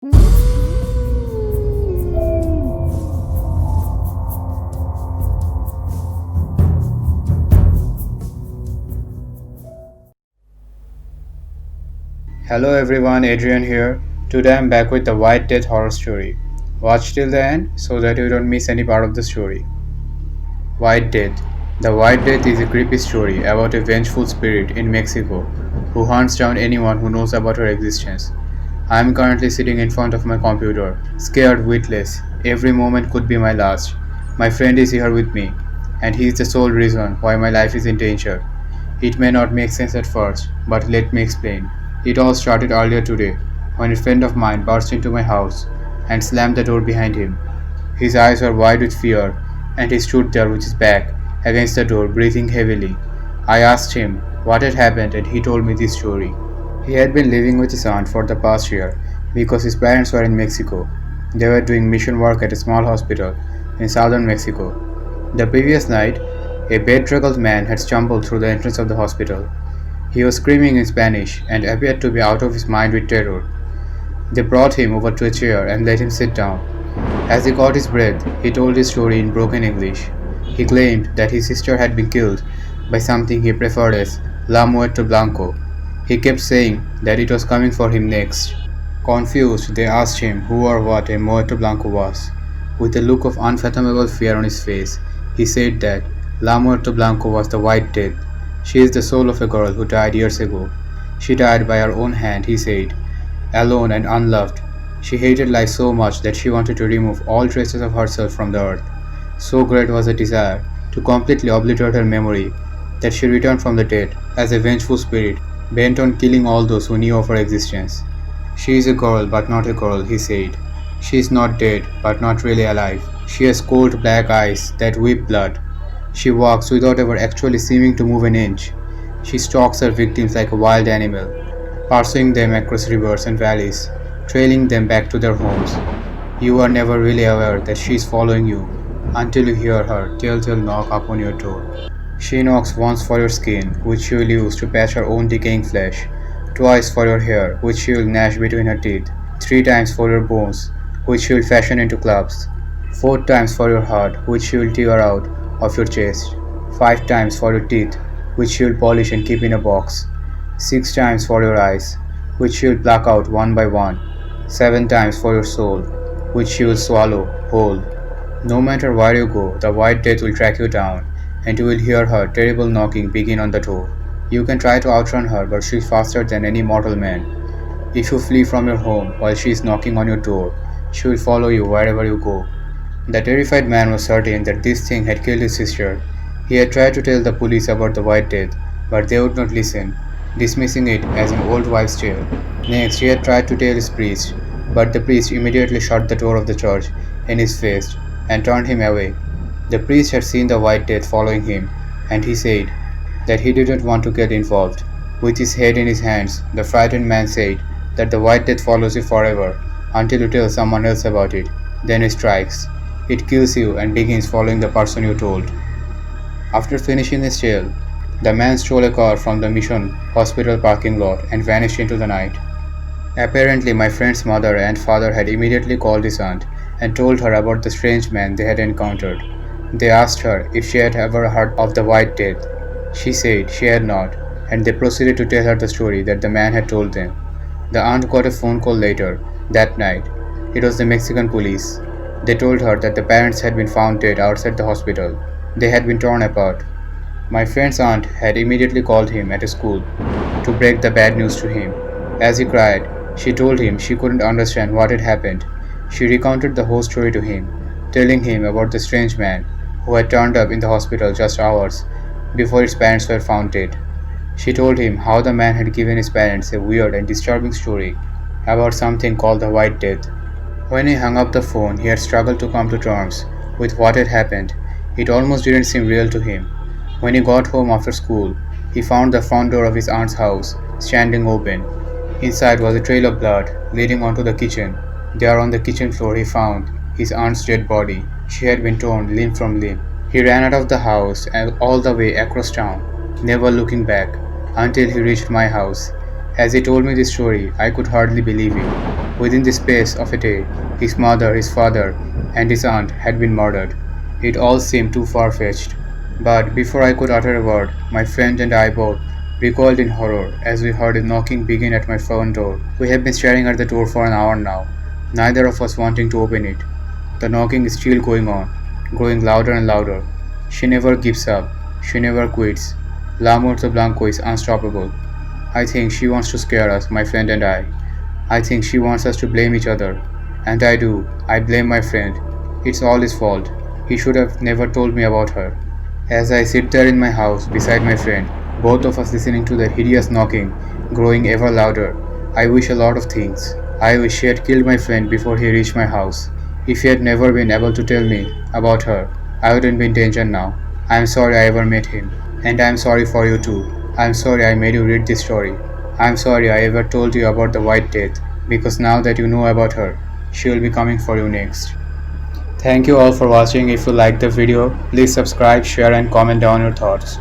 Hello everyone, Adrian here. Today I'm back with the White Death horror story. Watch till the end so that you don't miss any part of the story. White Death. The White Death is a creepy story about a vengeful spirit in Mexico who hunts down anyone who knows about her existence. I am currently sitting in front of my computer, scared witless. Every moment could be my last. My friend is here with me, and he is the sole reason why my life is in danger. It may not make sense at first, but let me explain. It all started earlier today, when a friend of mine burst into my house and slammed the door behind him. His eyes were wide with fear, and he stood there with his back against the door, breathing heavily. I asked him what had happened, and he told me this story. He had been living with his aunt for the past year because his parents were in Mexico. They were doing mission work at a small hospital in southern Mexico. The previous night, a bedraggled man had stumbled through the entrance of the hospital. He was screaming in Spanish and appeared to be out of his mind with terror. They brought him over to a chair and let him sit down. As he caught his breath, he told his story in broken English. He claimed that his sister had been killed by something he preferred as La Muerte Blanco. He kept saying that it was coming for him next. Confused, they asked him who or what a Muerte Blanco was. With a look of unfathomable fear on his face, he said that La Muerte Blanco was the White Death. She is the soul of a girl who died years ago. She died by her own hand, he said, alone and unloved. She hated life so much that she wanted to remove all traces of herself from the earth. So great was her desire to completely obliterate her memory that she returned from the dead as a vengeful spirit, bent on killing all those who knew of her existence. She is a girl, but not a girl, he said. She is not dead, but not really alive. She has cold black eyes that weep blood. She walks without ever actually seeming to move an inch. She stalks her victims like a wild animal, pursuing them across rivers and valleys, trailing them back to their homes. You are never really aware that she is following you until you hear her telltale knock upon your door. She knocks once for your skin, which she will use to patch her own decaying flesh, twice for your hair, which she will gnash between her teeth, three times for your bones, which she will fashion into clubs, four times for your heart, which she will tear out of your chest, five times for your teeth, which she will polish and keep in a box, six times for your eyes, which she will pluck out one by one, seven times for your soul, which she will swallow whole. No matter where you go, the White Death will track you down, and you will hear her terrible knocking begin on the door. You can try to outrun her, but she is faster than any mortal man. If you flee from your home while she is knocking on your door, she will follow you wherever you go. The terrified man was certain that this thing had killed his sister. He had tried to tell the police about the White Death, but they would not listen, dismissing it as an old wives' tale. Next, he had tried to tell his priest, but the priest immediately shut the door of the church in his face and turned him away. The priest had seen the White Death following him, and he said that he didn't want to get involved. With his head in his hands, the frightened man said that the White Death follows you forever until you tell someone else about it. Then it strikes. It kills you and begins following the person you told. After finishing his tale, the man stole a car from the mission hospital parking lot and vanished into the night. Apparently, my friend's mother and father had immediately called his aunt and told her about the strange man they had encountered. They asked her if she had ever heard of the White Death. She said she had not, and they proceeded to tell her the story that the man had told them. The aunt got a phone call later that night. It was the Mexican police. They told her that the parents had been found dead outside the hospital. They had been torn apart. My friend's aunt had immediately called him at school to break the bad news to him. As he cried, she told him she couldn't understand what had happened. She recounted the whole story to him, telling him about the strange man who had turned up in the hospital just hours before his parents were found dead. She told him how the man had given his parents a weird and disturbing story about something called the White Death. When he hung up the phone, he had struggled to come to terms with what had happened. It almost didn't seem real to him. When he got home after school, he found the front door of his aunt's house standing open. Inside was a trail of blood leading onto the kitchen. There on the kitchen floor he found his aunt's dead body. She had been torn limb from limb. He ran out of the house and all the way across town, never looking back, until he reached my house. As he told me this story, I could hardly believe it. Within the space of a day, his mother, his father, and his aunt had been murdered. It all seemed too far fetched. But before I could utter a word, my friend and I both recoiled in horror as we heard a knocking begin at my front door. We have been staring at the door for an hour now, neither of us wanting to open it. The knocking is still going on, growing louder and louder. She never gives up, she never quits. La Morte Blanco is unstoppable. I think she wants to scare us, my friend and I. I think she wants us to blame each other. And I do. I blame my friend. It's all his fault. He should have never told me about her. As I sit there in my house beside my friend, both of us listening to the hideous knocking, growing ever louder, I wish a lot of things. I wish he had killed my friend before he reached my house. If he had never been able to tell me about her, I wouldn't be in danger now. I am sorry I ever met him. And I am sorry for you too. I am sorry I made you read this story. I am sorry I ever told you about the White Death, because now that you know about her, she will be coming for you next. Thank you all for watching. If you liked the video, please subscribe, share and comment down your thoughts.